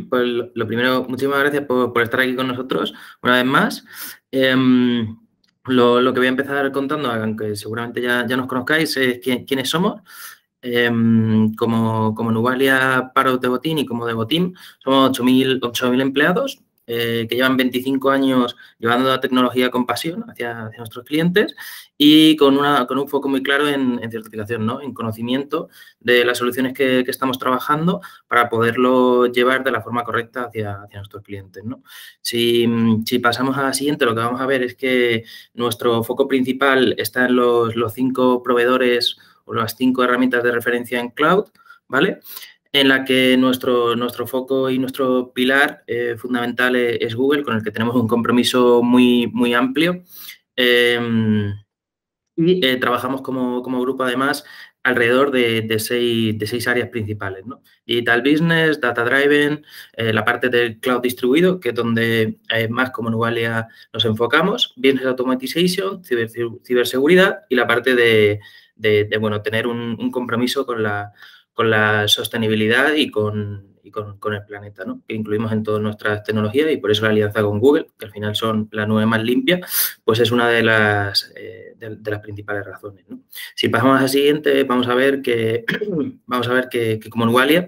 Pues lo primero, muchísimas gracias por estar aquí con nosotros una vez más. Lo que voy a empezar contando, aunque seguramente ya nos conozcáis, es quiénes somos. Como Nubalia Parot de Botín y como de Botín, somos 8.000 empleados que llevan 25 años llevando la tecnología con pasión hacia nuestros clientes y con un foco muy claro en certificación, ¿no? En conocimiento de las soluciones que estamos trabajando para poderlo llevar de la forma correcta hacia nuestros clientes, ¿no? Si pasamos a la siguiente, lo que vamos a ver es que nuestro foco principal está en los 5 proveedores o las 5 herramientas de referencia en cloud, ¿vale? En la que nuestro foco y nuestro pilar fundamental es Google, con el que tenemos un compromiso muy amplio. Trabajamos como grupo, además, alrededor de 6 áreas principales, ¿no? Digital Business, Data Driven, la parte del cloud distribuido, que es donde más como Nubalia nos enfocamos, Business Automatization, ciberseguridad y la parte de bueno, tener un compromiso con la sostenibilidad y con el planeta, ¿no? Que incluimos en todas nuestras tecnologías y por eso la alianza con Google, que al final son la nube más limpia, pues es una de las principales razones, ¿no? Si pasamos a la siguiente, vamos a ver que como Nubalia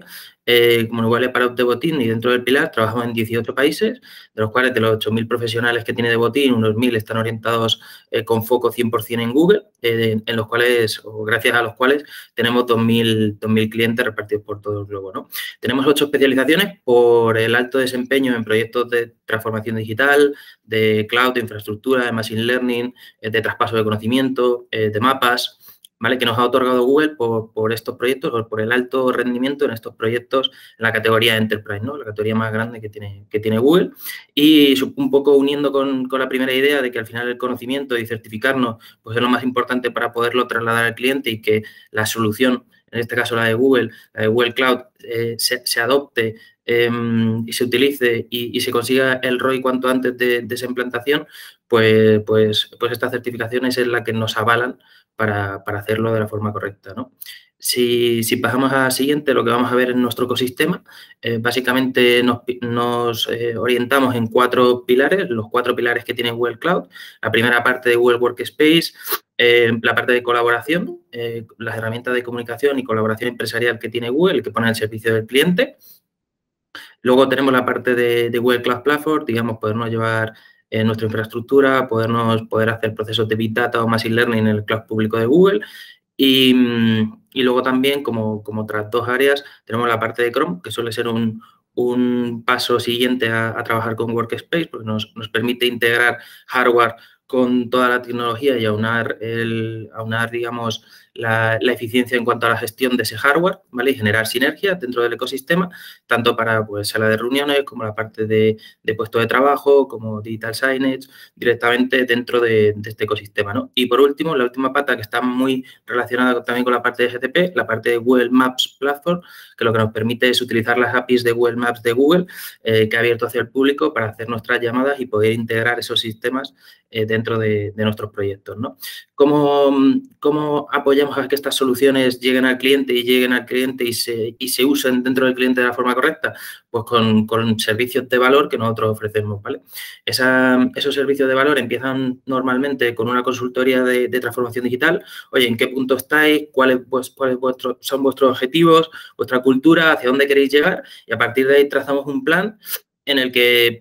Parot de Botín y dentro del pilar trabajamos en 18 países, de los cuales de los 8.000 profesionales que tiene de Botín, unos 1.000 están orientados con foco 100% en Google, en los cuales, o gracias a los cuales, tenemos 2.000 clientes repartidos por todo el globo, ¿no? Tenemos 8 especializaciones por el alto desempeño en proyectos de transformación digital, de cloud, de infraestructura, de machine learning, de traspaso de conocimiento, de mapas, ¿vale? Que nos ha otorgado Google por estos proyectos o por el alto rendimiento en estos proyectos en la categoría Enterprise, ¿no? La categoría más grande que tiene Google. Y un poco uniendo con la primera idea de que al final el conocimiento y certificarnos pues es lo más importante para poderlo trasladar al cliente y que la solución, en este caso la de Google Cloud, se adopte y se utilice y se consiga el ROI cuanto antes de esa implantación, pues estas certificaciones es la que nos avalan para hacerlo de la forma correcta, ¿no? Si pasamos a la siguiente, lo que vamos a ver en nuestro ecosistema, básicamente nos orientamos en 4 pilares, los 4 pilares que tiene Google Cloud. La primera parte de Google Workspace, la parte de colaboración, las herramientas de comunicación y colaboración empresarial que tiene Google, que pone al servicio del cliente. Luego tenemos la parte de Google Cloud Platform, digamos, podernos llevar nuestra infraestructura, poder hacer procesos de Big Data o Machine Learning en el cloud público de Google. Y luego también, como otras 2 áreas, tenemos la parte de Chrome, que suele ser un paso siguiente a trabajar con Workspace, porque nos permite integrar hardware con toda la tecnología y aunar digamos, la eficiencia en cuanto a la gestión de ese hardware, ¿vale? Y generar sinergia dentro del ecosistema, tanto para pues, sala de reuniones como la parte de puesto de trabajo, como digital signage, directamente dentro de este ecosistema, ¿no? Y por último, la última pata que está muy relacionada también con la parte de GCP, la parte de Google Maps Platform, que lo que nos permite es utilizar las APIs de Google Maps de Google, que ha abierto hacia el público para hacer nuestras llamadas y poder integrar esos sistemas dentro de nuestros proyectos, ¿no? ¿Cómo apoyamos a que estas soluciones lleguen al cliente y se usen dentro del cliente de la forma correcta? Pues con servicios de valor que nosotros ofrecemos, ¿vale? Esos servicios de valor empiezan normalmente con una consultoría de transformación digital. Oye, ¿en qué punto estáis? ¿Cuáles son vuestros objetivos, vuestra cultura, hacia dónde queréis llegar? Y a partir de ahí trazamos un plan en el que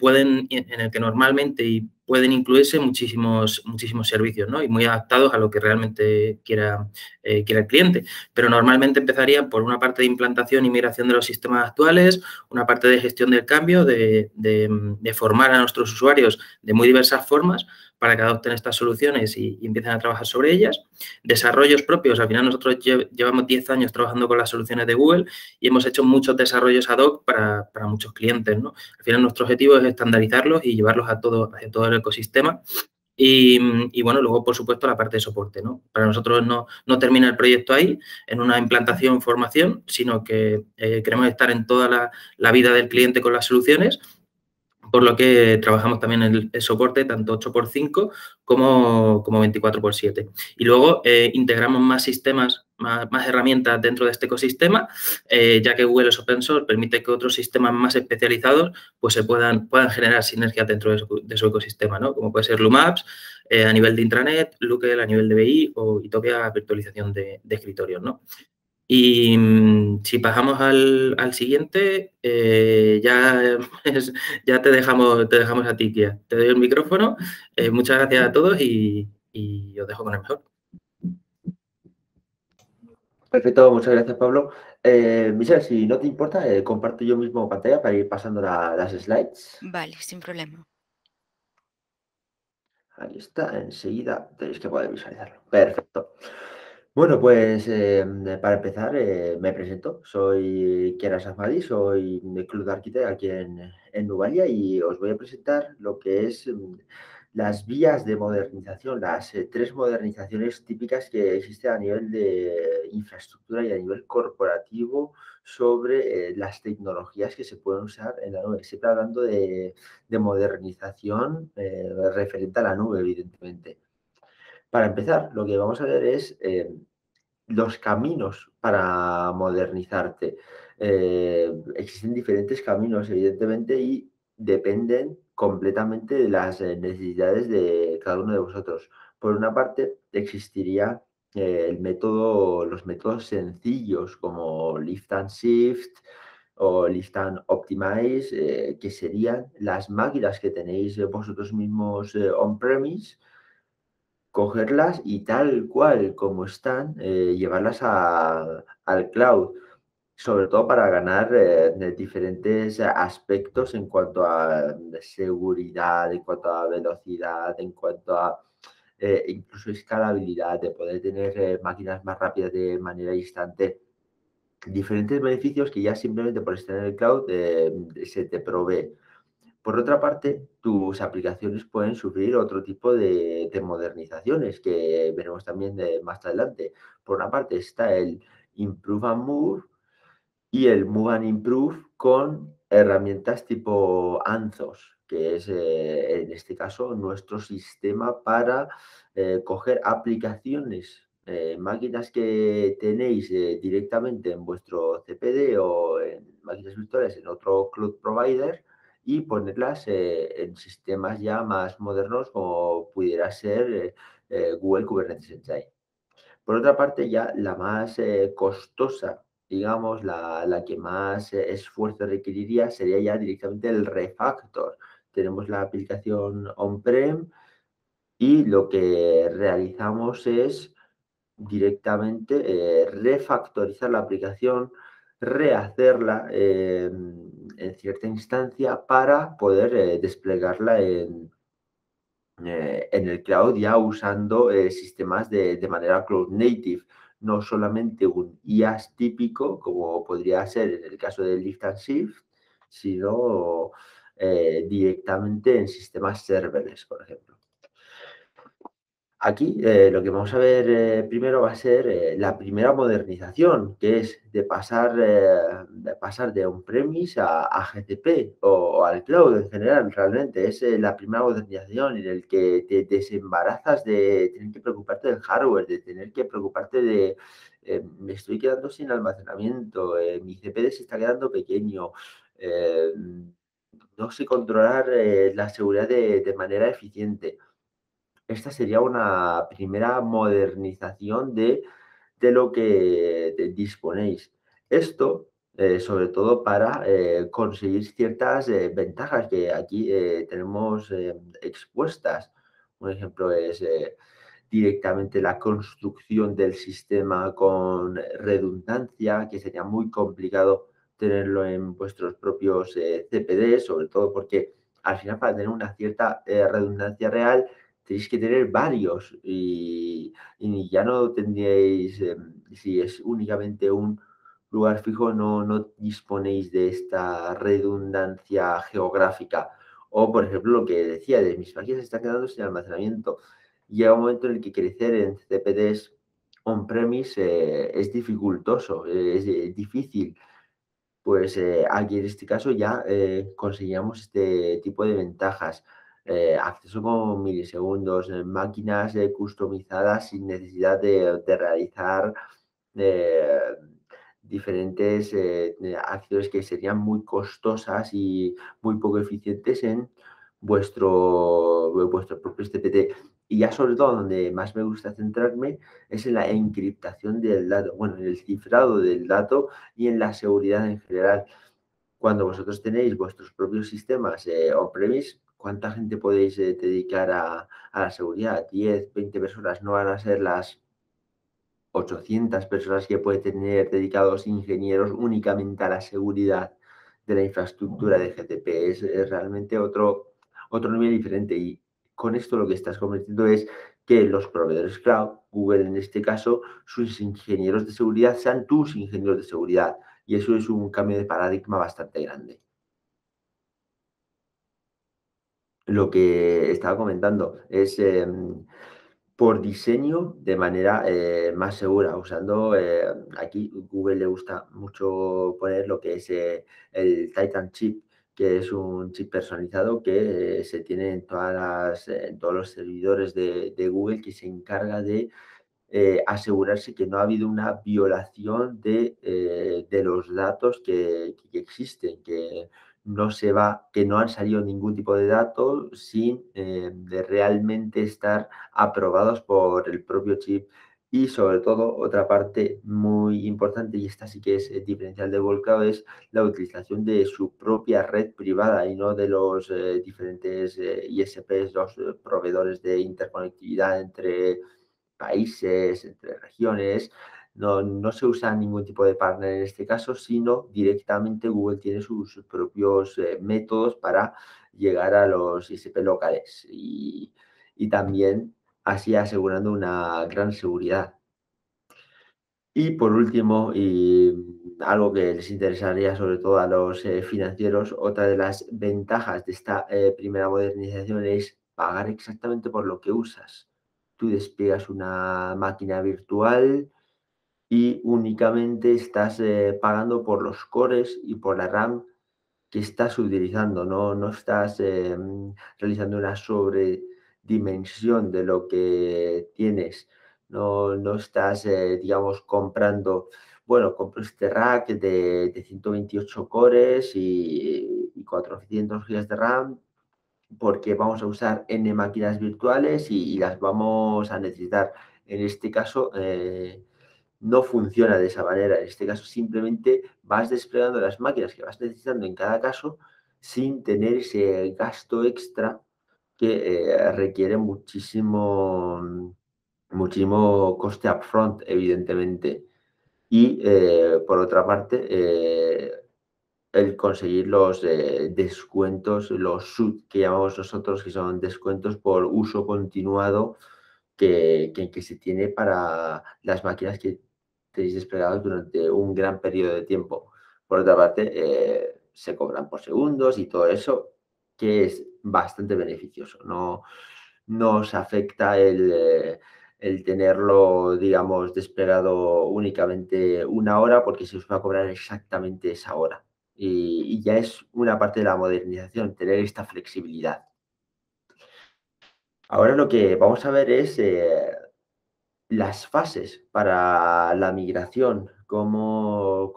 normalmente pueden incluirse muchísimos servicios, ¿no? Y muy adaptados a lo que realmente quiera el cliente. Pero normalmente empezarían por una parte de implantación y migración de los sistemas actuales, una parte de gestión del cambio, de formar a nuestros usuarios de muy diversas formas para que adopten estas soluciones y empiecen a trabajar sobre ellas. Desarrollos propios. Al final nosotros llevamos 10 años trabajando con las soluciones de Google y hemos hecho muchos desarrollos ad hoc para muchos clientes, ¿no? Al final nuestro objetivo es estandarizarlos y llevarlos hacia todo el ecosistema. Y bueno, luego, por supuesto, la parte de soporte, ¿no? Para nosotros no termina el proyecto ahí, en una implantación, formación, sino que queremos estar en toda la vida del cliente con las soluciones, por lo que trabajamos también en el soporte, tanto 8x5 como 24x7. Y luego integramos más sistemas más herramientas dentro de este ecosistema, ya que Google es open source, permite que otros sistemas más especializados pues se puedan generar sinergias dentro de su ecosistema, ¿no? Como puede ser Loomapps a nivel de intranet, Looker a nivel de BI o Itopia virtualización de escritorios, ¿no? Y si pasamos al siguiente, ya, ya te dejamos a ti, Kia. Te doy el micrófono. Muchas gracias a todos y os dejo con el mejor. Perfecto, muchas gracias, Pablo. Michelle, si no te importa, comparto yo mismo pantalla para ir pasando las slides. Vale, sin problema. Ahí está, enseguida tenéis que poder visualizarlo. Perfecto. Bueno, pues para empezar, me presento. Soy Kiara Safmadi, soy de Club de Arquitect aquí en Nubalia y os voy a presentar lo que es las vías de modernización, las tres modernizaciones típicas que existen a nivel de infraestructura y a nivel corporativo sobre las tecnologías que se pueden usar en la nube. Siempre hablando de modernización referente a la nube, evidentemente. Para empezar, lo que vamos a ver es los caminos para modernizarte. Existen diferentes caminos, evidentemente, y dependen completamente de las necesidades de cada uno de vosotros. Por una parte, existiría los métodos sencillos como Lift and Shift o Lift and Optimize, que serían las máquinas que tenéis vosotros mismos on-premise, cogerlas y tal cual como están, llevarlas al cloud, sobre todo para ganar de diferentes aspectos en cuanto a seguridad, en cuanto a velocidad, en cuanto a incluso escalabilidad, de poder tener máquinas más rápidas de manera instante. Diferentes beneficios que ya simplemente por estar en el cloud se te provee. Por otra parte, tus aplicaciones pueden sufrir otro tipo de modernizaciones que veremos también más adelante. Por una parte está el Improve and Move y el Move and Improve con herramientas tipo Anthos, que es en este caso nuestro sistema para coger aplicaciones, máquinas que tenéis directamente en vuestro CPD o en máquinas virtuales en otro cloud provider y ponerlas en sistemas ya más modernos como pudiera ser Google Kubernetes Engine. Por otra parte, ya la más costosa, digamos, la que más esfuerzo requeriría sería ya directamente el refactor. Tenemos la aplicación on-prem y lo que realizamos es directamente refactorizar la aplicación, rehacerla en cierta instancia para poder desplegarla en el cloud ya usando sistemas de manera cloud native, no solamente un IaaS típico, como podría ser en el caso de Lift and Shift, sino directamente en sistemas serverless, por ejemplo. Aquí lo que vamos a ver primero va a ser la primera modernización, que es de pasar de on-premise a GCP o al cloud en general. Realmente es la primera modernización en el que te desembarazas de tener que preocuparte del hardware, de tener que preocuparte de me estoy quedando sin almacenamiento, mi CPD se está quedando pequeño, no sé controlar la seguridad de manera eficiente. Esta sería una primera modernización de lo que disponéis. Esto, sobre todo para conseguir ciertas ventajas que aquí tenemos expuestas. Un ejemplo es directamente la construcción del sistema con redundancia, que sería muy complicado tenerlo en vuestros propios CPD, sobre todo porque al final para tener una cierta redundancia real tenéis que tener varios y ya no tendríais, si es únicamente un lugar fijo, no disponéis de esta redundancia geográfica. O, por ejemplo, lo que decía, de mis máquinas se están quedando sin almacenamiento. Llega un momento en el que crecer en CPDs on-premise es dificultoso, es difícil. Pues aquí en este caso ya conseguíamos este tipo de ventajas. Acceso con milisegundos, máquinas customizadas sin necesidad de realizar acciones que serían muy costosas y muy poco eficientes en vuestro propio CPT. Y ya sobre todo donde más me gusta centrarme es en la encriptación del dato, bueno, en el cifrado del dato y en la seguridad en general. Cuando vosotros tenéis vuestros propios sistemas on-premise, ¿cuánta gente podéis dedicar a la seguridad? 10, 20 personas, no van a ser las 800 personas que puede tener dedicados ingenieros únicamente a la seguridad de la infraestructura de GCP. Es realmente otro nivel diferente. Y con esto lo que estás convirtiendo es que los proveedores cloud, Google en este caso, sus ingenieros de seguridad sean tus ingenieros de seguridad. Y eso es un cambio de paradigma bastante grande. Lo que estaba comentando es por diseño de manera más segura, usando aquí Google le gusta mucho poner lo que es el Titan Chip, que es un chip personalizado que se tiene en todos los servidores de Google, que se encarga de asegurarse que no ha habido una violación de los datos que existen, que no se va, que no han salido ningún tipo de datos sin de realmente estar aprobados por el propio chip. Y sobre todo, otra parte muy importante, y esta sí que es diferencial de Volcao, es la utilización de su propia red privada y no de los diferentes ISPs, los proveedores de interconectividad entre países, entre regiones. No se usa ningún tipo de partner en este caso, sino directamente Google tiene sus propios métodos para llegar a los ISP locales y también así asegurando una gran seguridad. Y por último, y algo que les interesaría sobre todo a los financieros, otra de las ventajas de esta primera modernización es pagar exactamente por lo que usas. Tú despliegas una máquina virtual y únicamente estás pagando por los cores y por la RAM que estás utilizando, no estás realizando una sobredimensión de lo que tienes, no estás, digamos, comprando, bueno, compro este rack de 128 cores y 400 GB de RAM porque vamos a usar N máquinas virtuales y las vamos a necesitar. En este caso, no funciona de esa manera. En este caso, simplemente vas desplegando las máquinas que vas necesitando en cada caso sin tener ese gasto extra que requiere muchísimo coste upfront, evidentemente. Y por otra parte, el conseguir los descuentos, los SUT que llamamos nosotros, que son descuentos por uso continuado que se tiene para las máquinas que tenéis desplegadas durante un gran periodo de tiempo. Por otra parte, se cobran por segundos y todo eso, que es bastante beneficioso. No os afecta el tenerlo, digamos, desplegado únicamente una hora porque se os va a cobrar exactamente esa hora. Y ya es una parte de la modernización, tener esta flexibilidad. Ahora lo que vamos a ver es las fases para la migración, cómo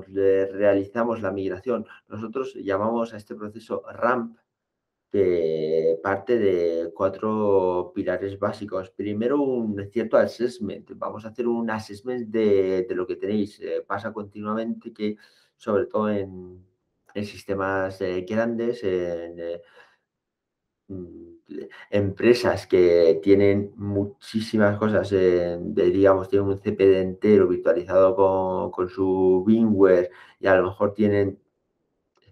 realizamos la migración. Nosotros llamamos a este proceso RAMP, que parte de 4 pilares básicos. Primero, un cierto assessment. Vamos a hacer un assessment de lo que tenéis. Pasa continuamente que, sobre todo en sistemas grandes, empresas que tienen muchísimas cosas, digamos, tienen un CPD entero virtualizado con su VMware y a lo mejor tienen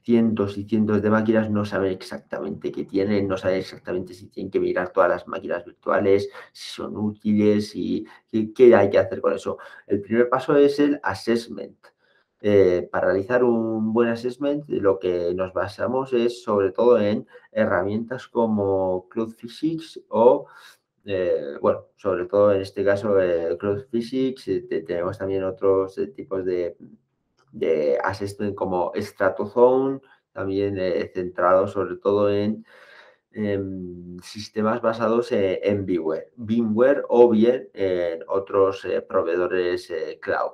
cientos y cientos de máquinas, no saben exactamente qué tienen, no saben exactamente si tienen que mirar todas las máquinas virtuales, si son útiles y qué hay que hacer con eso. El primer paso es el assessment. Para realizar un buen assessment, lo que nos basamos es sobre todo en herramientas como Cloud Physics o, bueno, sobre todo en este caso Cloud Physics. Tenemos también otros tipos de assessment como StratoZone, también centrado sobre todo en sistemas basados en VMware o bien en otros proveedores cloud.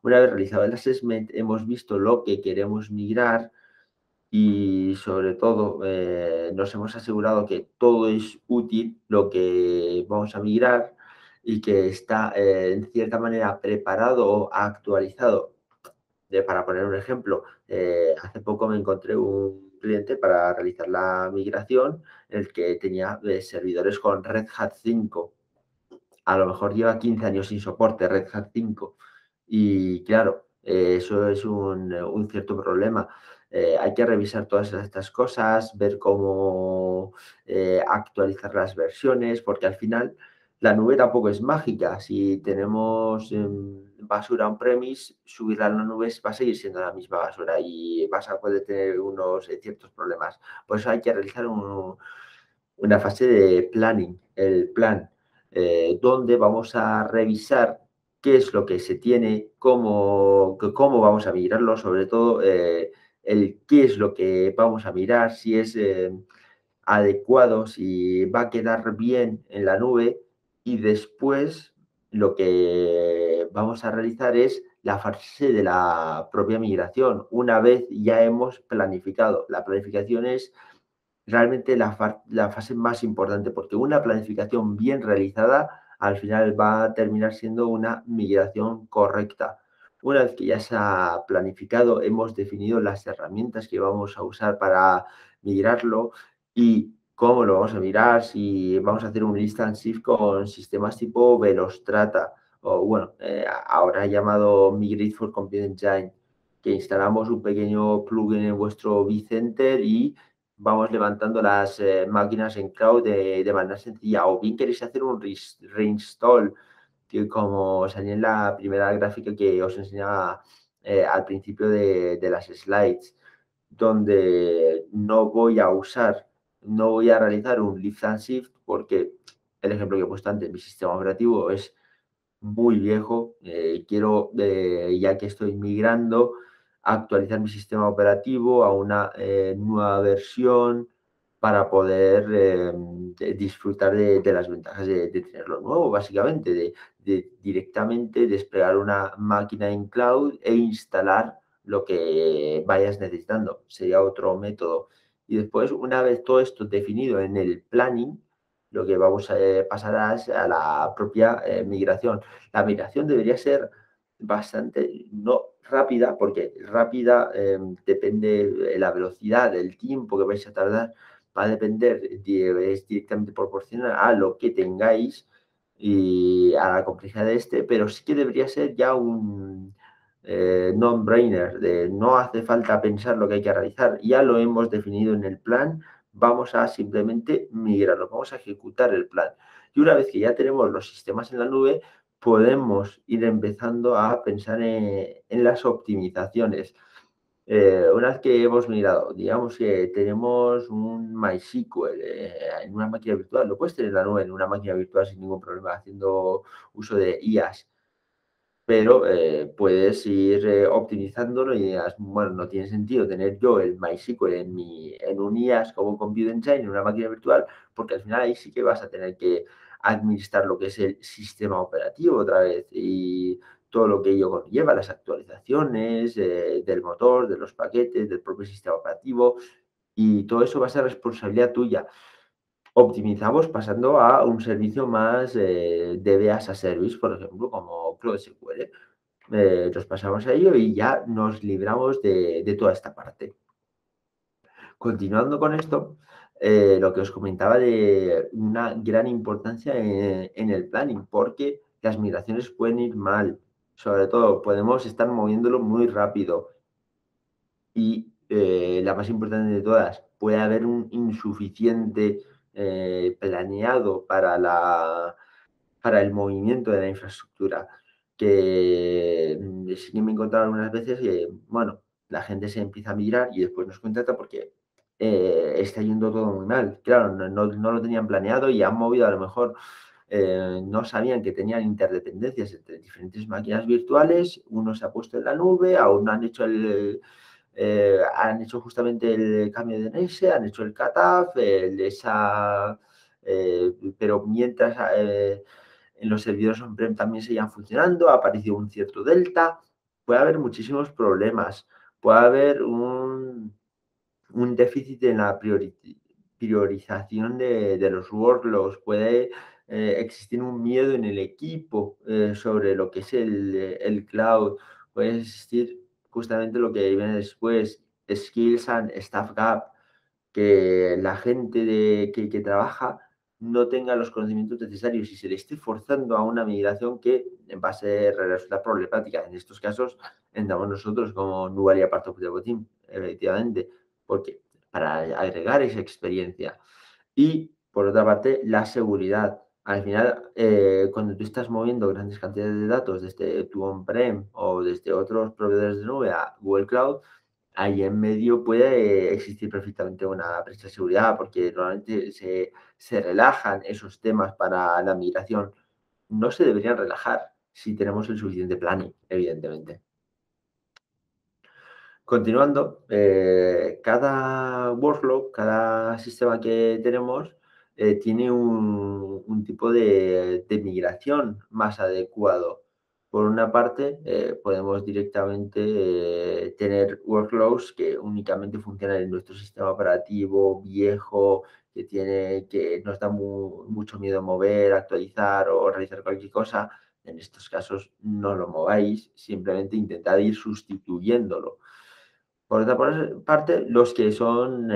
Una vez realizado el assessment, hemos visto lo que queremos migrar y sobre todo nos hemos asegurado que todo es útil lo que vamos a migrar y que está en cierta manera preparado o actualizado. Para poner un ejemplo, hace poco me encontré un cliente para realizar la migración en el que tenía servidores con Red Hat 5. A lo mejor lleva 15 años sin soporte Red Hat 5. Y claro, eso es un cierto problema. Hay que revisar todas estas cosas, ver cómo actualizar las versiones, porque al final la nube tampoco es mágica. Si tenemos basura on-premise, subirla a la nube va a seguir siendo la misma basura y vas a poder tener unos ciertos problemas. Por eso hay que realizar una fase de planning, el plan, donde vamos a revisar qué es lo que se tiene, cómo vamos a migrarlo, sobre todo el qué es lo que vamos a mirar, si es adecuado, si va a quedar bien en la nube y después lo que vamos a realizar es la fase de la propia migración. Una vez ya hemos planificado, la planificación es realmente la fase más importante, porque una planificación bien realizada al final va a terminar siendo una migración correcta. Una vez que ya se ha planificado, hemos definido las herramientas que vamos a usar para migrarlo y cómo lo vamos a mirar, si vamos a hacer un lift and shift con sistemas tipo Velostrata o bueno, ahora llamado Migrate for Compute Engine, que instalamos un pequeño plugin en vuestro vCenter y vamos levantando las máquinas en cloud de manera sencilla. O bien queréis hacer un reinstall, que como salía en la primera gráfica que os enseñaba al principio de las slides, donde no voy a realizar un lift and shift porque el ejemplo que he puesto antes, mi sistema operativo es muy viejo. Quiero, ya que estoy migrando, actualizar mi sistema operativo a una nueva versión para poder disfrutar de las ventajas de tenerlo nuevo, básicamente, de directamente desplegar una máquina en cloud e instalar lo que vayas necesitando. Sería otro método. Y después, una vez todo esto definido en el planning, lo que vamos a pasar es a la propia migración. La migración debería ser bastante, no rápida, porque rápida depende de la velocidad, del tiempo que vais a tardar, va a depender, es directamente proporcional a lo que tengáis y a la complejidad de este, pero sí que debería ser ya un non-brainer, de no hace falta pensar lo que hay que realizar, ya lo hemos definido en el plan, vamos a simplemente migrarlo, vamos a ejecutar el plan. Y una vez que ya tenemos los sistemas en la nube, podemos ir empezando a pensar en las optimizaciones. Una vez que hemos mirado, digamos que tenemos un MySQL en una máquina virtual, lo puedes tener en la nube en una máquina virtual sin ningún problema, haciendo uso de IaaS, pero puedes ir optimizándolo y digas, bueno, no tiene sentido tener yo el MySQL en un IaaS como Compute Engine, en una máquina virtual, porque al final ahí sí que vas a tener que administrar lo que es el sistema operativo otra vez y todo lo que ello conlleva, las actualizaciones del motor, de los paquetes, del propio sistema operativo, y todo eso va a ser responsabilidad tuya. Optimizamos pasando a un servicio más de as a service, por ejemplo, como Cloud SQL. Nos pasamos a ello y ya nos libramos de toda esta parte. Continuando con esto, lo que os comentaba de una gran importancia en el planning, porque las migraciones pueden ir mal. Sobre todo, podemos estar moviéndolo muy rápido. Y la más importante de todas, puede haber un insuficiente planeado para el movimiento de la infraestructura, que sí que me he encontrado algunas veces que, bueno, la gente se empieza a migrar y después nos contrata porque está yendo todo muy mal. Claro, no lo tenían planeado y han movido a lo mejor, no sabían que tenían interdependencias entre diferentes máquinas virtuales, uno se ha puesto en la nube, aún no han hecho han hecho justamente el cambio de NS, han hecho el cutoff, pero mientras en los servidores on-prem también seguían funcionando, ha aparecido un cierto delta, puede haber muchísimos problemas, puede haber un déficit en la priorización de los workloads, puede existir un miedo en el equipo sobre lo que es el cloud, puede existir justamente lo que viene después, skills and staff gap, que la gente que trabaja no tenga los conocimientos necesarios y se le esté forzando a una migración que va a resultar problemática. En estos casos, entramos nosotros como Nubalia Part of the Team, efectivamente, porque para agregar esa experiencia. Y, por otra parte, la seguridad. Al final, cuando tú estás moviendo grandes cantidades de datos desde tu on-prem o desde otros proveedores de nube a Google Cloud, ahí en medio puede existir perfectamente una brecha de seguridad, porque normalmente se relajan esos temas para la migración. No se deberían relajar si tenemos el suficiente planning, evidentemente. Continuando, cada workload, cada sistema que tenemos tiene un tipo de migración más adecuado. Por una parte, podemos directamente tener workloads que únicamente funcionan en nuestro sistema operativo viejo, que nos da mucho miedo mover, actualizar o realizar cualquier cosa. En estos casos, no lo mováis, simplemente intentad ir sustituyéndolo. Por otra parte, los que son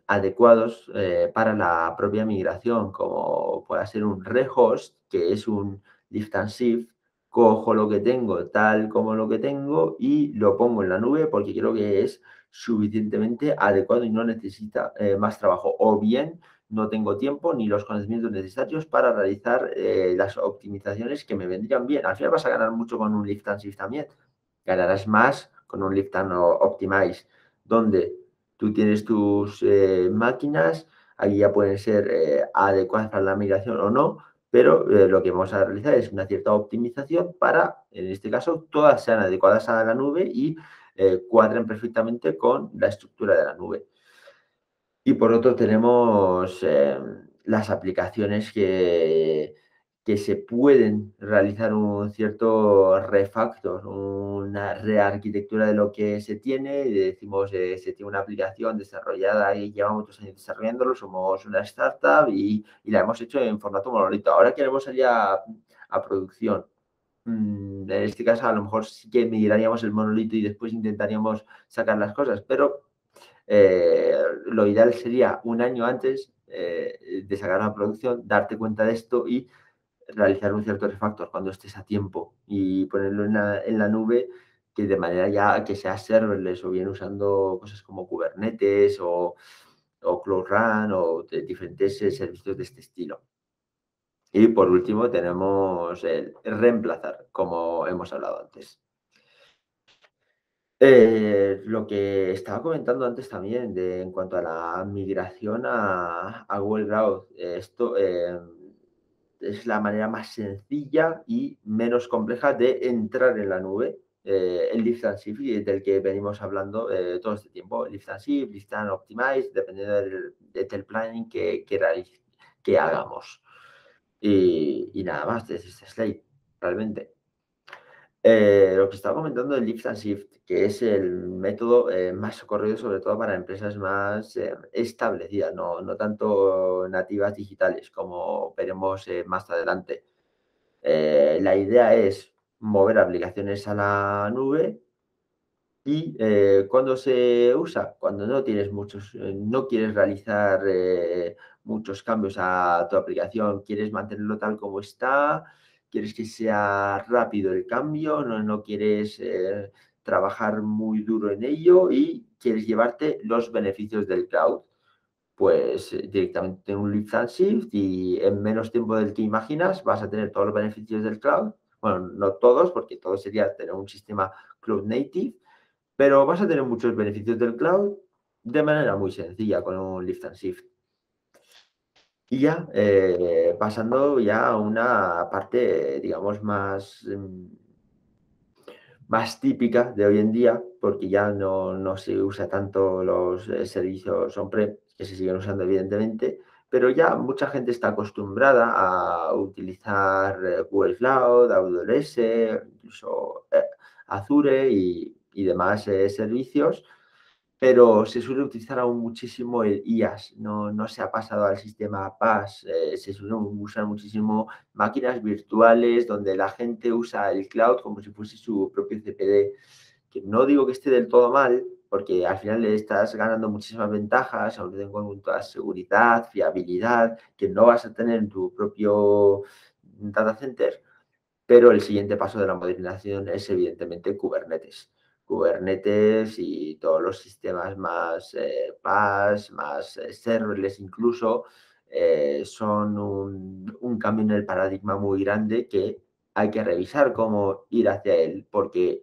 adecuados para la propia migración, como pueda ser un rehost, que es un lift and shift, cojo lo que tengo tal como lo que tengo y lo pongo en la nube porque creo que es suficientemente adecuado y no necesita más trabajo. O bien no tengo tiempo ni los conocimientos necesarios para realizar las optimizaciones que me vendrían bien. Al final vas a ganar mucho con un lift and shift también. Ganarás más con un Lift and Optimize, donde tú tienes tus máquinas, ahí ya pueden ser adecuadas para la migración o no, pero lo que vamos a realizar es una cierta optimización para, en este caso, todas sean adecuadas a la nube y cuadren perfectamente con la estructura de la nube. Y por otro tenemos las aplicaciones que se pueden realizar un cierto refactor, una rearquitectura de lo que se tiene. Y decimos, se tiene una aplicación desarrollada y llevamos muchos años desarrollándolo, somos una startup y la hemos hecho en formato monolito. Ahora queremos salir a producción. En este caso, a lo mejor sí que migraríamos el monolito y después intentaríamos sacar las cosas, pero lo ideal sería un año antes de sacar la producción, darte cuenta de esto y realizar un cierto refactor cuando estés a tiempo y ponerlo en la nube que de manera ya que sea serverless o bien usando cosas como Kubernetes o Cloud Run o diferentes servicios de este estilo. Y por último tenemos el reemplazar, como hemos hablado antes. Lo que estaba comentando antes también en cuanto a la migración a Google Cloud, esto es la manera más sencilla y menos compleja de entrar en la nube. El Lift and Shift del que venimos hablando todo este tiempo, Lift and Shift, Lift and Optimize, dependiendo del planning que hagamos. Y nada más, es este slide, realmente. Lo que estaba comentando del Lift and Shift, que es el método más socorrido sobre todo para empresas más establecidas, no tanto nativas digitales como veremos más adelante. La idea es mover aplicaciones a la nube y ¿cuándo se usa? Cuando no tienes no quieres realizar muchos cambios a tu aplicación, quieres mantenerlo tal como está, quieres que sea rápido el cambio, no quieres trabajar muy duro en ello y quieres llevarte los beneficios del cloud. Pues directamente un lift and shift y en menos tiempo del que imaginas vas a tener todos los beneficios del cloud. Bueno, no todos, porque todo sería tener un sistema cloud native, pero vas a tener muchos beneficios del cloud de manera muy sencilla con un lift and shift. Y ya, pasando ya a una parte, digamos, más típica de hoy en día, porque ya no se usa tanto los servicios on-prem, que se siguen usando evidentemente, pero ya mucha gente está acostumbrada a utilizar Google Cloud, AWS, incluso Azure y demás servicios, pero se suele utilizar aún muchísimo el IaaS, no se ha pasado al sistema PaaS, se suelen usar muchísimo máquinas virtuales donde la gente usa el cloud como si fuese su propio CPD, que no digo que esté del todo mal, porque al final le estás ganando muchísimas ventajas, sobre todo en cuanto a seguridad, fiabilidad, que no vas a tener en tu propio data center, pero el siguiente paso de la modernización es evidentemente Kubernetes. Kubernetes y todos los sistemas más PaaS, más serverless incluso, son un cambio en el paradigma muy grande que hay que revisar cómo ir hacia él, porque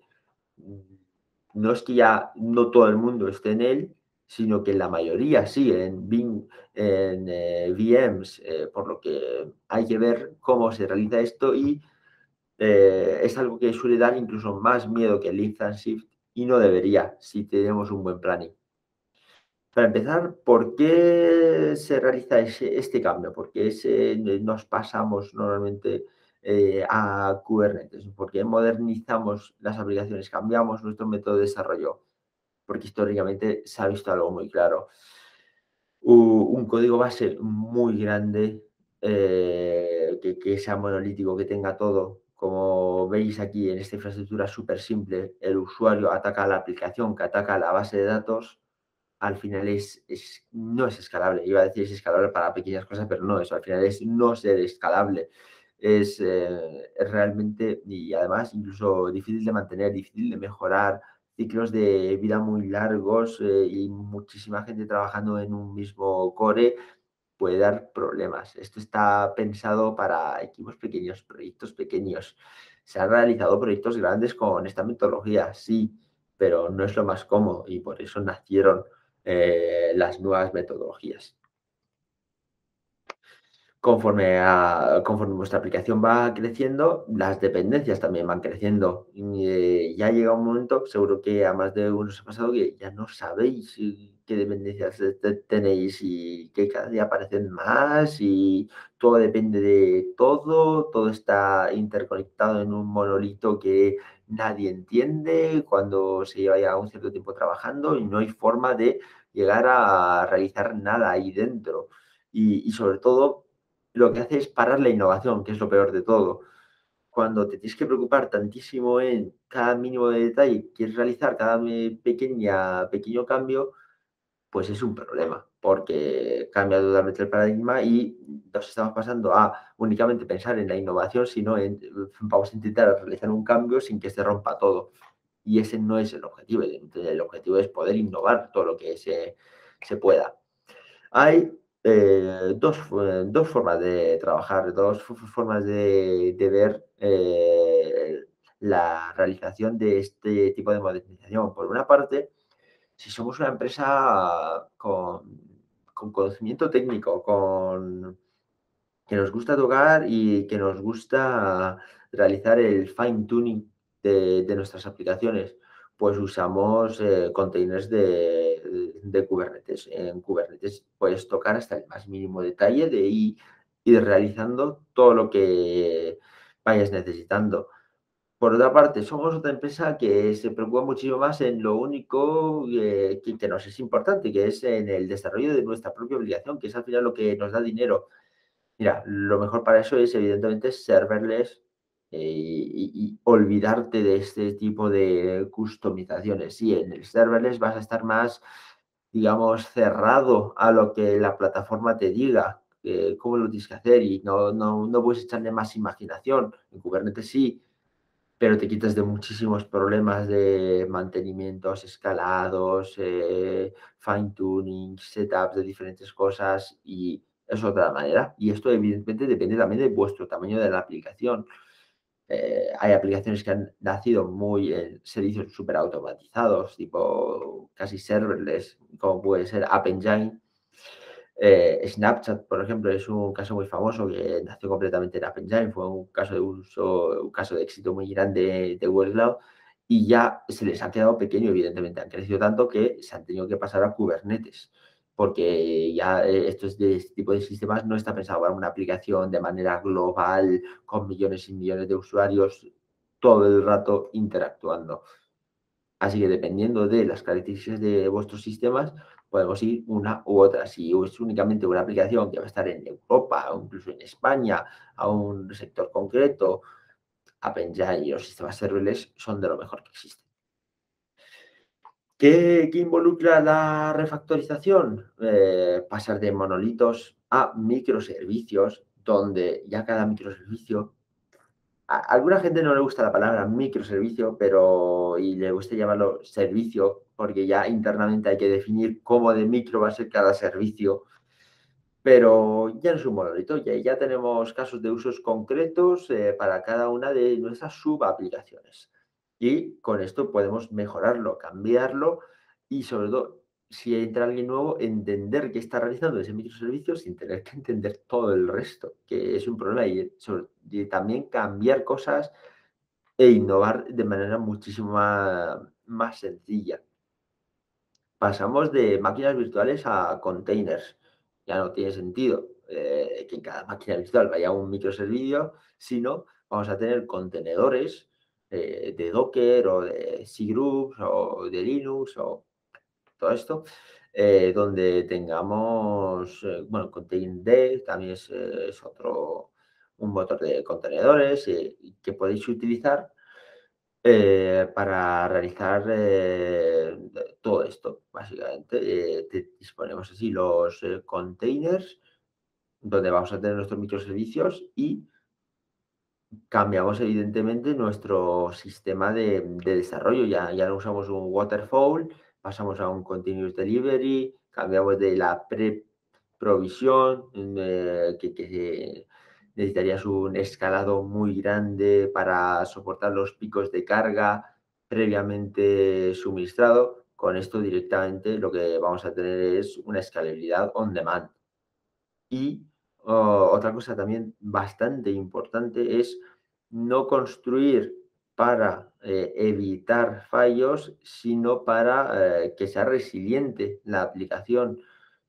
no es que ya no todo el mundo esté en él, sino que la mayoría sí, en VMs, por lo que hay que ver cómo se realiza esto y es algo que suele dar incluso más miedo que el lift and shift y no debería si tenemos un buen planning. Para empezar, ¿por qué se realiza este cambio? ¿Por qué nos pasamos normalmente a Kubernetes? ¿Por qué modernizamos las aplicaciones? ¿Cambiamos nuestro método de desarrollo? Porque históricamente se ha visto algo muy claro. Un código base muy grande, que sea monolítico, que tenga todo. Como veis aquí en esta infraestructura súper simple, el usuario ataca a la aplicación que ataca a la base de datos, al final no es escalable. Iba a decir es escalable para pequeñas cosas, pero no, eso al final es no ser escalable. Es realmente, y además incluso difícil de mantener, difícil de mejorar, ciclos de vida muy largos y muchísima gente trabajando en un mismo core puede dar problemas. Esto está pensado para equipos pequeños, proyectos pequeños. Se han realizado proyectos grandes con esta metodología, sí, pero no es lo más cómodo y por eso nacieron las nuevas metodologías. Conforme vuestra aplicación va creciendo, las dependencias también van creciendo. Y, ya llega un momento, seguro que a más de uno os ha pasado, que ya no sabéis qué dependencias tenéis y que cada día aparecen más y todo depende de todo, todo está interconectado en un monolito que nadie entiende cuando se lleva ya un cierto tiempo trabajando y no hay forma de llegar a realizar nada ahí dentro. Y sobre todo lo que hace es parar la innovación, que es lo peor de todo. Cuando te tienes que preocupar tantísimo en cada mínimo de detalle, quieres realizar cada pequeño cambio, pues es un problema, porque cambia totalmente el paradigma y nos estamos pasando a únicamente pensar en la innovación, sino vamos a intentar realizar un cambio sin que se rompa todo. Y ese no es el objetivo. El objetivo es poder innovar todo lo que se pueda. Hay dos formas de trabajar, dos formas de ver la realización de este tipo de modernización. Por una parte, si somos una empresa con conocimiento técnico, que nos gusta tocar y que nos gusta realizar el fine tuning de nuestras aplicaciones, pues usamos containers de Kubernetes. En Kubernetes puedes tocar hasta el más mínimo detalle de ir realizando todo lo que vayas necesitando. Por otra parte, somos otra empresa que se preocupa muchísimo más en lo único que nos es importante, que es en el desarrollo de nuestra propia obligación, que es al final lo que nos da dinero. Mira, lo mejor para eso es, evidentemente, serverless y olvidarte de este tipo de customizaciones. Sí, en el serverless vas a estar más, digamos, cerrado a lo que la plataforma te diga, cómo lo tienes que hacer y no puedes echarle más imaginación. En Kubernetes sí, pero te quitas de muchísimos problemas de mantenimientos escalados, fine tuning, setups de diferentes cosas y es otra manera. Y esto evidentemente depende también de vuestro tamaño de la aplicación. Hay aplicaciones que han nacido muy en servicios súper automatizados, tipo casi serverless, como puede ser App Engine. Snapchat, por ejemplo, es un caso muy famoso que nació completamente en App Engine, fue un caso de éxito muy grande de Google Cloud y ya se les ha quedado pequeño, evidentemente. Han crecido tanto que se han tenido que pasar a Kubernetes, porque ya este tipo de sistemas no está pensado para una aplicación de manera global, con millones y millones de usuarios todo el rato interactuando. Así que dependiendo de las características de vuestros sistemas, podemos ir una u otra. Si es únicamente una aplicación que va a estar en Europa o incluso en España, a un sector concreto, App Engine y los sistemas serverless son de lo mejor que existe. ¿Qué involucra la refactorización? Pasar de monolitos a microservicios, donde ya cada microservicio a alguna gente no le gusta la palabra microservicio, y le gusta llamarlo servicio, porque ya internamente hay que definir cómo de micro va a ser cada servicio, pero ya no es un monolito, ya tenemos casos de usos concretos para cada una de nuestras subaplicaciones. Y con esto podemos mejorarlo, cambiarlo y sobre todo, si entra alguien nuevo, entender qué está realizando ese microservicio sin tener que entender todo el resto, que es un problema, y también cambiar cosas e innovar de manera muchísimo más sencilla. Pasamos de máquinas virtuales a containers. Ya no tiene sentido que en cada máquina virtual vaya un microservicio, sino vamos a tener contenedores de Docker o de cgroups o de Linux o todo esto, donde tengamos, bueno, Containerd también es un motor de contenedores que podéis utilizar para realizar todo esto, básicamente. Disponemos así los containers, donde vamos a tener nuestros microservicios y cambiamos evidentemente nuestro sistema de desarrollo. Ya no usamos un waterfall, pasamos a un continuous delivery, cambiamos de la pre-provisión, que necesitarías un escalado muy grande para soportar los picos de carga previamente suministrado. Con esto directamente lo que vamos a tener es una escalabilidad on demand. Y otra cosa también bastante importante es no construir para evitar fallos, sino para que sea resiliente la aplicación.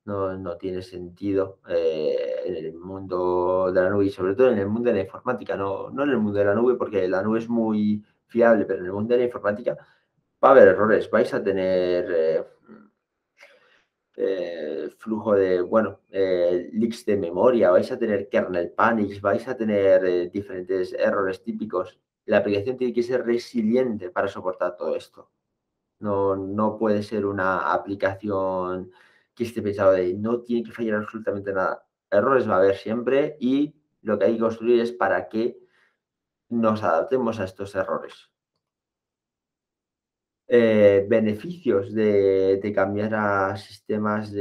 No tiene sentido en el mundo de la nube y sobre todo en el mundo de la informática, no en el mundo de la nube, porque la nube es muy fiable, pero en el mundo de la informática va a haber errores, vais a tener flujo de, bueno, leaks de memoria, vais a tener kernel panics, vais a tener diferentes errores típicos. La aplicación tiene que ser resiliente para soportar todo esto. No puede ser una aplicación que esté pensado de no tiene que fallar absolutamente nada. Errores va a haber siempre y lo que hay que construir es para que nos adaptemos a estos errores. Beneficios de cambiar a sistemas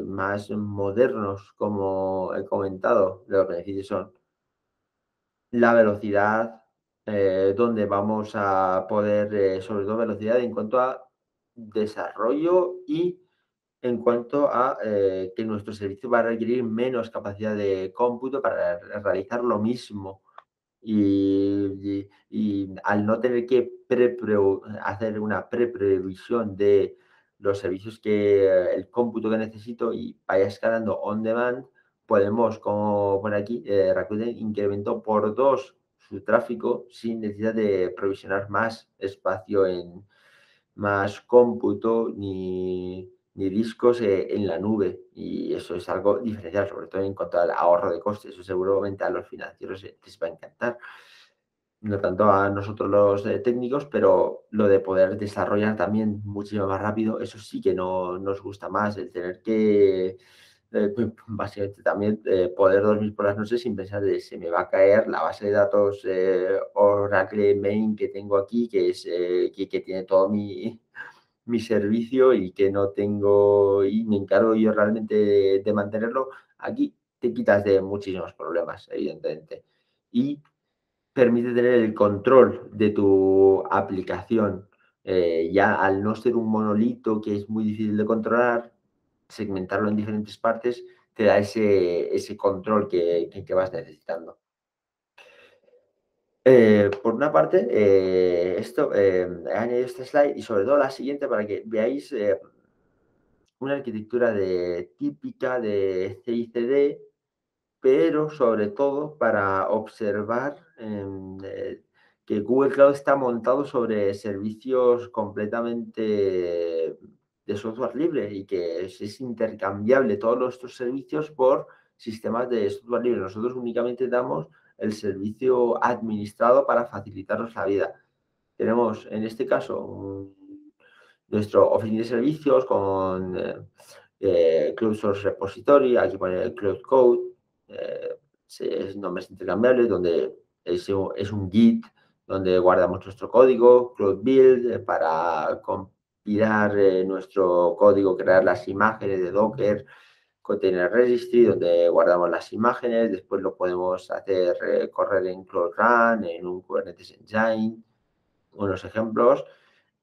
más modernos, como he comentado. Los beneficios son la velocidad, donde vamos a poder, sobre todo velocidad en cuanto a desarrollo y en cuanto a que nuestro servicio va a requerir menos capacidad de cómputo para realizar lo mismo. Y al no tener que hacer una preprevisión de los servicios el cómputo que necesito y vaya escalando on demand, podemos, como por aquí, Rakuten incrementó por 2 su tráfico sin necesidad de provisionar más espacio en más cómputo ni discos en la nube. Y eso es algo diferencial, sobre todo en cuanto al ahorro de costes. Eso seguramente a los financieros les va a encantar. No tanto a nosotros los técnicos, pero lo de poder desarrollar también muchísimo más rápido, eso sí que no nos gusta más, el tener que, básicamente también poder dormir por las noches sin pensar de se me va a caer la base de datos Oracle Main que tengo aquí, que es que tiene todo mi servicio y que no tengo y me encargo yo realmente de mantenerlo. Aquí te quitas de muchísimos problemas, evidentemente. Y permite tener el control de tu aplicación. Ya al no ser un monolito que es muy difícil de controlar, segmentarlo en diferentes partes te da ese control que vas necesitando. Por una parte, he añadido este slide y sobre todo la siguiente para que veáis una arquitectura típica de CI/CD, pero sobre todo para observar que Google Cloud está montado sobre servicios completamente de software libre y que es intercambiable todos nuestros servicios por sistemas de software libre. Nosotros únicamente damos el servicio administrado para facilitarnos la vida. Tenemos en este caso nuestro Office de servicios con Cloud Source Repository, aquí pone el Cloud Code, es nombres intercambiables, donde es un Git, donde guardamos nuestro código, Cloud Build, para compilar nuestro código, crear las imágenes de Docker, Container Registry, donde guardamos las imágenes, después lo podemos hacer correr en Cloud Run, en un Kubernetes Engine, unos ejemplos.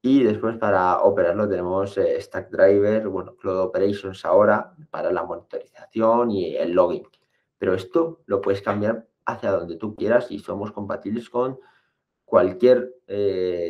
Y después para operarlo tenemos Stackdriver, bueno, Cloud Operations ahora para la monitorización y el logging. Pero esto lo puedes cambiar hacia donde tú quieras y somos compatibles con cualquier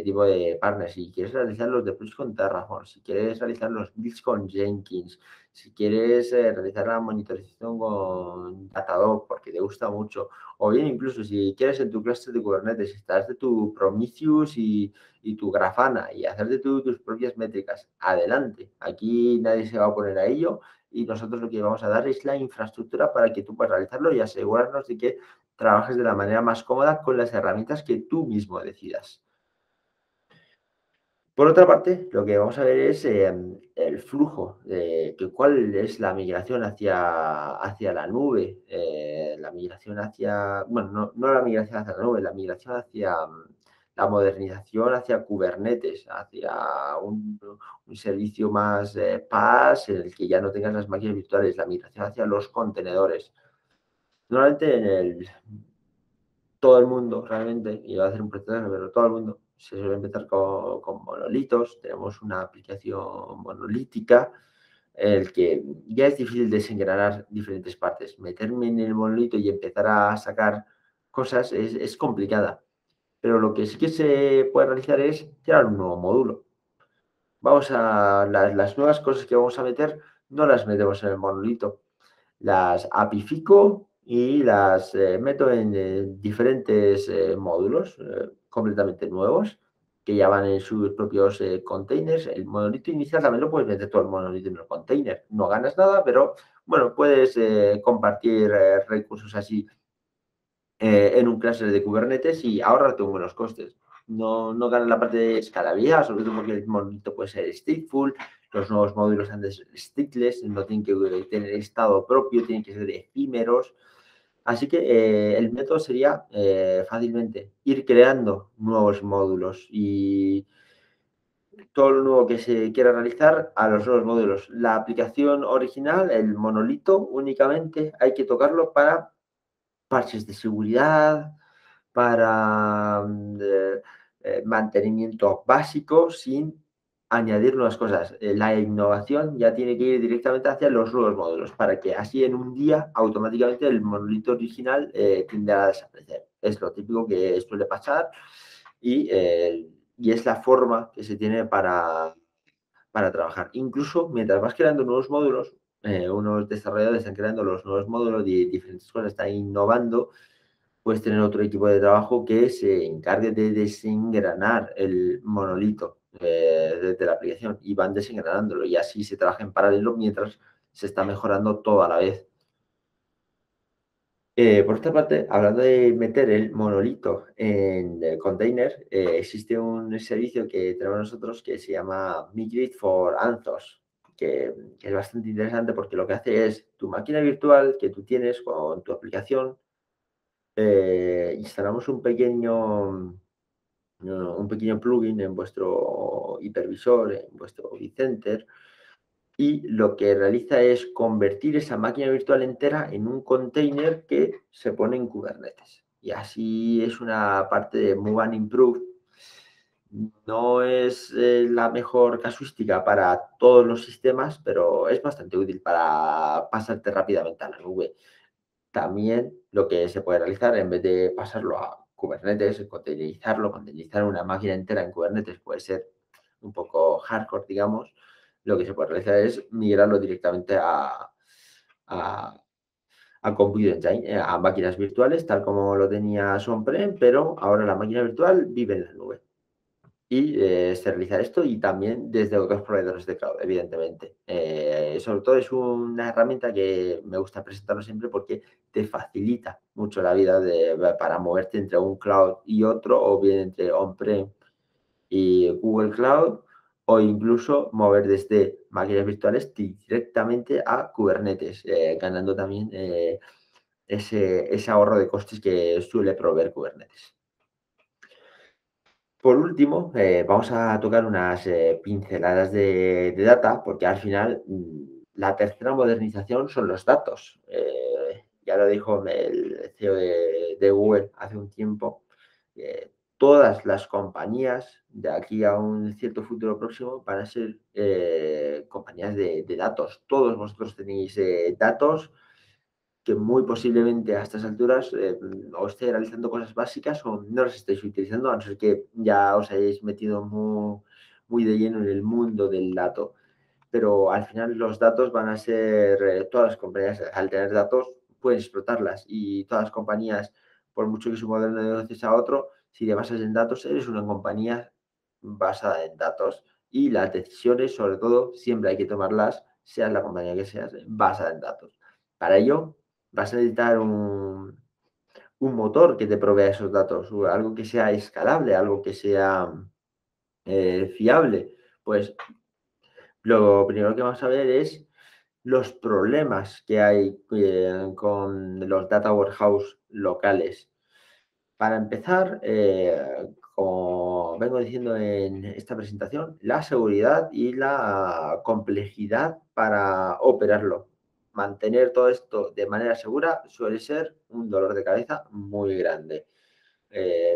tipo de partner. Si quieres realizar los deploys con Terraform, si quieres realizar los builds con Jenkins, si quieres realizar la monitorización con Datadog porque te gusta mucho, o bien incluso si quieres en tu cluster de Kubernetes instalarte tu Prometheus y tu Grafana y hacerte tus propias métricas, adelante. Aquí nadie se va a oponer a ello y nosotros lo que vamos a dar es la infraestructura para que tú puedas realizarlo y asegurarnos de que trabajes de la manera más cómoda con las herramientas que tú mismo decidas. Por otra parte, lo que vamos a ver es el flujo, cuál es la migración hacia la nube, la migración hacia, bueno, no la migración hacia la nube, la migración hacia la modernización hacia Kubernetes, hacia un servicio más PaaS en el que ya no tengas las máquinas virtuales, la migración hacia los contenedores. Normalmente todo el mundo realmente, y va a hacer un proceso, pero todo el mundo se suele empezar con monolitos. Tenemos una aplicación monolítica, el que ya es difícil desengranar diferentes partes. Meterme en el monolito y empezar a sacar cosas es complicada. Pero lo que sí que se puede realizar es crear un nuevo módulo. Las nuevas cosas que vamos a meter, no las metemos en el monolito, las apifico y las meto en diferentes módulos completamente nuevos que ya van en sus propios containers. El monolito inicial también lo puedes meter todo el monolito en el container. No ganas nada, pero bueno, puedes compartir recursos así en un cluster de Kubernetes y ahorrarte buenos costes. No ganas la parte de escalabilidad, sobre todo porque el monolito puede ser stateful, los nuevos módulos han de ser stateless, no tienen que tener estado propio, tienen que ser efímeros. Así que el método sería fácilmente ir creando nuevos módulos y todo lo nuevo que se quiera realizar a los nuevos módulos. La aplicación original, el monolito, únicamente hay que tocarlo para parches de seguridad, para mantenimiento básico sin añadir nuevas cosas. La innovación ya tiene que ir directamente hacia los nuevos módulos para que así en un día automáticamente el monolito original tiende a desaparecer. Es lo típico que suele pasar y es la forma que se tiene para trabajar. Incluso mientras vas creando nuevos módulos, unos desarrolladores están creando los nuevos módulos y diferentes cosas, están innovando, puedes tener otro equipo de trabajo que se encargue de desengranar el monolito desde la aplicación y van desengranándolo y así se trabaja en paralelo mientras se está mejorando todo a la vez. Por otra parte, hablando de meter el monolito en el container, existe un servicio que tenemos nosotros que se llama Migrate for Anthos, que es bastante interesante porque lo que hace es tu máquina virtual que tú tienes con tu aplicación, instalamos un pequeño plugin en vuestro hipervisor, en vuestro vCenter, y lo que realiza es convertir esa máquina virtual entera en un container que se pone en Kubernetes. Y así es una parte de Move and Improve. No es la mejor casuística para todos los sistemas, pero es bastante útil para pasarte rápidamente a la nube. También lo que se puede realizar, en vez de pasarlo a Kubernetes, containerizar una máquina entera en Kubernetes puede ser un poco hardcore, digamos. Lo que se puede realizar es migrarlo directamente a, a Compute Engine, a máquinas virtuales, tal como lo tenías on-prem, pero ahora la máquina virtual vive en la nube. Y se realiza esto y también desde otros proveedores de cloud, evidentemente. Sobre todo es una herramienta que me gusta presentarlo siempre porque te facilita mucho la vida para moverte entre un cloud y otro, o bien entre on-prem y Google Cloud, o incluso mover desde máquinas virtuales directamente a Kubernetes, ganando también ese ahorro de costes que suele proveer Kubernetes. Por último, vamos a tocar unas pinceladas de data, porque al final la tercera modernización son los datos. Ya lo dijo el CEO de Google hace un tiempo. Todas las compañías de aquí a un cierto futuro próximo van a ser compañías de datos. Todos vosotros tenéis datos que muy posiblemente a estas alturas os estéis realizando cosas básicas o no las estáis utilizando, a no ser que ya os hayáis metido muy de lleno en el mundo del dato. Pero al final los datos van a ser, todas las compañías al tener datos pueden explotarlas, y todas las compañías, por mucho que su modelo de negocio sea otro, si te basas en datos, eres una compañía basada en datos, y las decisiones, sobre todo, siempre hay que tomarlas, seas la compañía que seas, basada en datos. Para ello, vas a necesitar un motor que te provea esos datos, algo que sea escalable, algo que sea fiable. Pues lo primero que vamos a ver es los problemas que hay con los data warehouse locales. Para empezar, como vengo diciendo en esta presentación, la seguridad y la complejidad para operarlo. Mantener todo esto de manera segura suele ser un dolor de cabeza muy grande.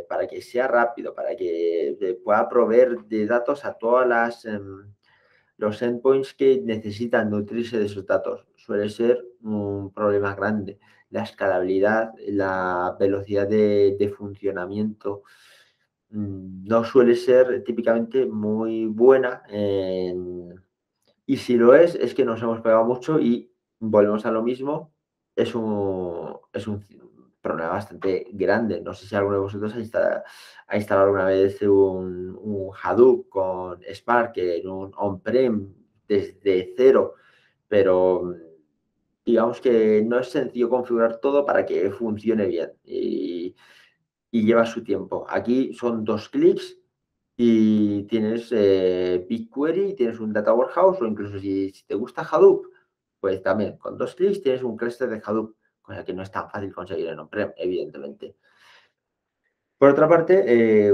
Para que sea rápido, para que pueda proveer de datos a todas los endpoints que necesitan nutrirse de esos datos. Suele ser un problema grande. La escalabilidad, la velocidad de funcionamiento no suele ser típicamente muy buena. Y si lo es que nos hemos pegado mucho y volvemos a lo mismo. Es un problema bastante grande. No sé si alguno de vosotros ha instalado alguna vez un Hadoop con Spark en un on-prem desde cero, pero digamos que no es sencillo configurar todo para que funcione bien, y lleva su tiempo. Aquí son 2 clics y tienes BigQuery, tienes un Data Warehouse, o incluso si te gusta Hadoop, pues también con 2 clics tienes un clúster de Hadoop, cosa que no es tan fácil conseguir en on-prem, evidentemente. Por otra parte,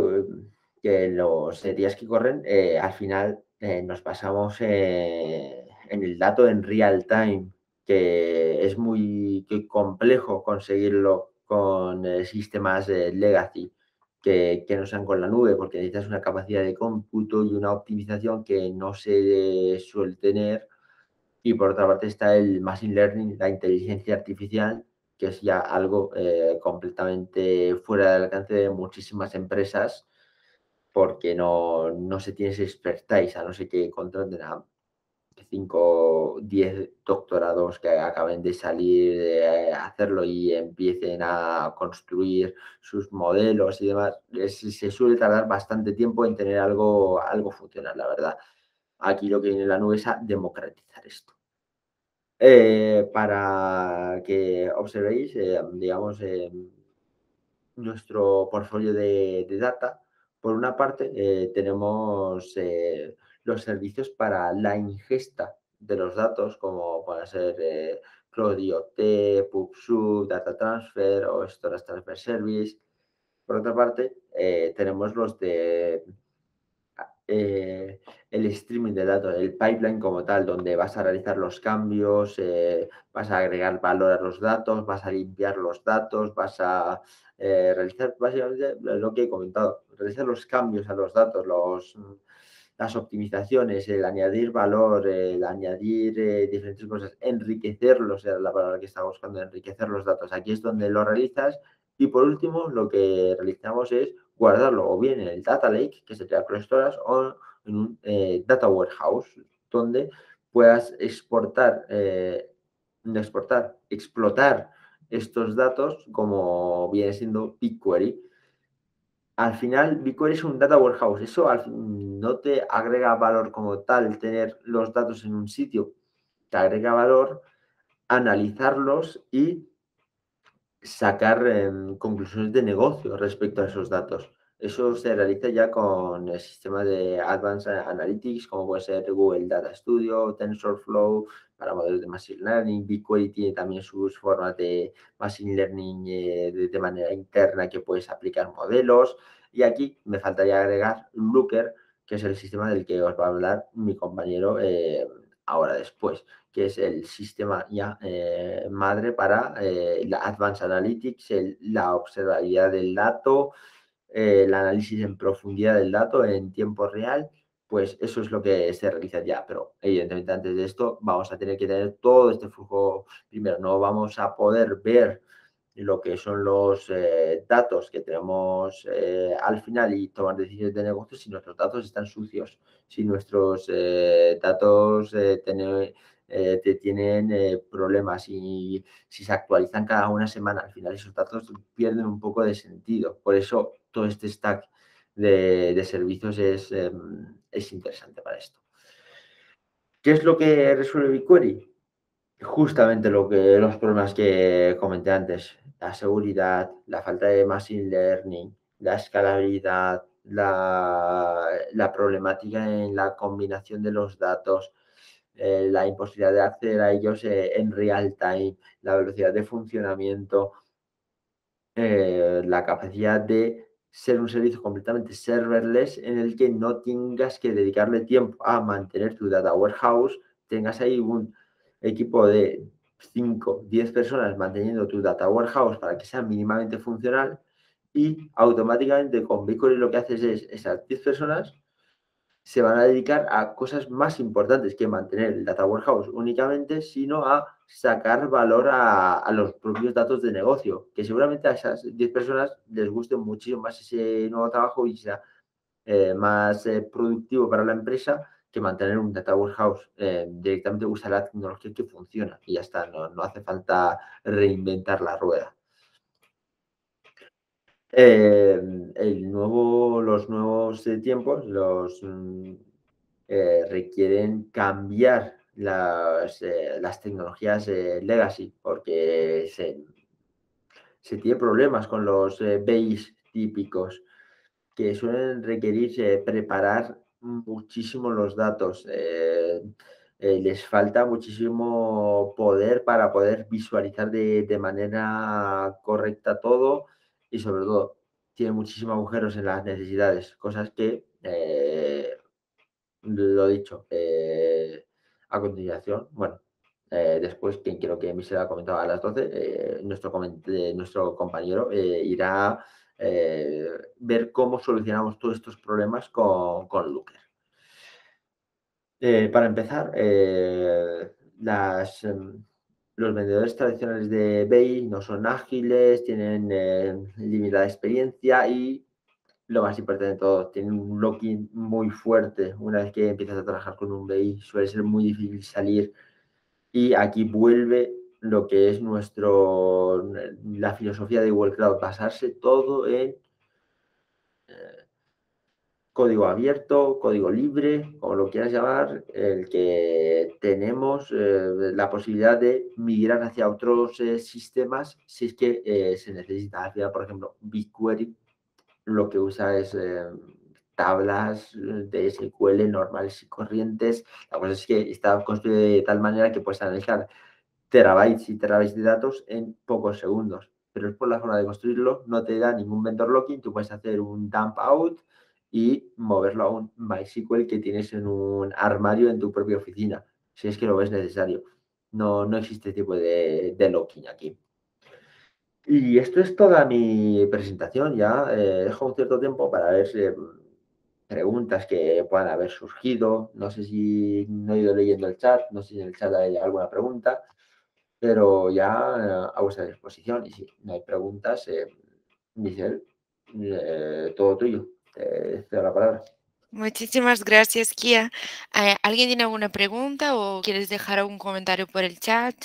que los días que corren, al final nos pasamos en el dato en real time, que es muy complejo conseguirlo con sistemas legacy que no sean con la nube, porque necesitas una capacidad de cómputo y una optimización que no se suele tener. Y por otra parte está el machine learning, la inteligencia artificial, que es ya algo completamente fuera del alcance de muchísimas empresas, porque no se tiene ese expertise, a no ser que contraten a 5 o 10 doctorados que acaben de salir de hacerlo y empiecen a construir sus modelos y demás. Se suele tardar bastante tiempo en tener algo funcional, la verdad. Aquí lo que viene en la nube es a democratizar esto. Para que observéis, digamos, nuestro portfolio de data. Por una parte, tenemos los servicios para la ingesta de los datos, como pueden ser CloudIoT, PubSub, Data Transfer o Storage Transfer Service. Por otra parte, tenemos los de el streaming de datos, el pipeline como tal, donde vas a realizar los cambios, vas a agregar valor a los datos, vas a limpiar los datos, vas a realizar básicamente lo que he comentado, realizar los cambios a los datos, las optimizaciones, el añadir valor, el añadir diferentes cosas, enriquecerlos, era la palabra que estaba buscando, enriquecer los datos. Aquí es donde lo realizas Y por último, lo que realizamos es guardarlo o bien en el Data Lake, que sería Cloud Storage, o en un Data Warehouse, donde puedas no exportar, explotar estos datos como viene siendo BigQuery. Al final, BigQuery es un data warehouse. Eso no te agrega valor como tal tener los datos en un sitio. Te agrega valor analizarlos y sacar conclusiones de negocio respecto a esos datos. Eso se realiza ya con el sistema de Advanced Analytics, como puede ser Google Data Studio, TensorFlow, para modelos de Machine Learning. BigQuery tiene también sus formas de Machine Learning de manera interna que puedes aplicar modelos. Y aquí me faltaría agregar Looker, que es el sistema del que os va a hablar mi compañero ahora después, que es el sistema ya madre para la Advanced Analytics, la observabilidad del dato, el análisis en profundidad del dato en tiempo real. Pues eso es lo que se realiza ya, pero evidentemente antes de esto vamos a tener que tener todo este flujo. Primero, no vamos a poder ver lo que son los datos que tenemos al final y tomar decisiones de negocio si nuestros datos están sucios, si nuestros datos tienen problemas y si se actualizan cada una semana, al final esos datos pierden un poco de sentido. Por eso todo este stack de servicios es interesante para esto. ¿Qué es lo que resuelve BigQuery? Justamente los problemas que comenté antes, la seguridad, la falta de machine learning, la escalabilidad, la problemática en la combinación de los datos, la imposibilidad de acceder a ellos en real time, la velocidad de funcionamiento, la capacidad de ser un servicio completamente serverless en el que no tengas que dedicarle tiempo a mantener tu data warehouse, tengas ahí un equipo de 5, 10 personas manteniendo tu data warehouse para que sea mínimamente funcional y automáticamente con BigQuery lo que haces es esas 10 personas se van a dedicar a cosas más importantes que mantener el data warehouse únicamente, sino a sacar valor a los propios datos de negocio, que seguramente a esas 10 personas les guste muchísimo más ese nuevo trabajo y sea más productivo para la empresa que mantener un data warehouse. Directamente usa la tecnología que funciona y ya está, no hace falta reinventar la rueda. Los nuevos tiempos requieren cambiar las tecnologías legacy porque se tiene problemas con los BIs típicos que suelen requerir preparar muchísimo los datos. Les falta muchísimo poder para poder visualizar de manera correcta todo y sobre todo tiene muchísimos agujeros en las necesidades, cosas que, lo dicho, a continuación, bueno, después, quien creo que se ha comentado a las 12, nuestro compañero irá ver cómo solucionamos todos estos problemas con Looker. Para empezar, los vendedores tradicionales de eBay no son ágiles, tienen limitada experiencia y lo más importante de todo, tienen un locking muy fuerte. Una vez que empiezas a trabajar con un BI, suele ser muy difícil salir. Y aquí vuelve lo que es la filosofía de Google Cloud, basarse todo en código abierto, código libre, como lo quieras llamar, el que tenemos la posibilidad de migrar hacia otros sistemas si es que se necesita. Al final, por ejemplo, BigQuery lo que usa es tablas de SQL normales y corrientes. La cosa es que está construido de tal manera que puedes analizar terabytes y terabytes de datos en pocos segundos. Pero es por la forma de construirlo, no te da ningún vendor locking, tú puedes hacer un dump out y moverlo a un MySQL que tienes en un armario en tu propia oficina, si es que lo ves necesario. No existe tipo de locking aquí. Y esto es toda mi presentación. Ya dejo un cierto tiempo para ver preguntas que puedan haber surgido. No sé si no he ido leyendo el chat, no sé si en el chat hay alguna pregunta, pero ya a vuestra disposición. Y si no hay preguntas, Michelle, todo tuyo. Te doy la palabra. Muchísimas gracias, Kia. ¿Alguien tiene alguna pregunta o quieres dejar algún comentario por el chat?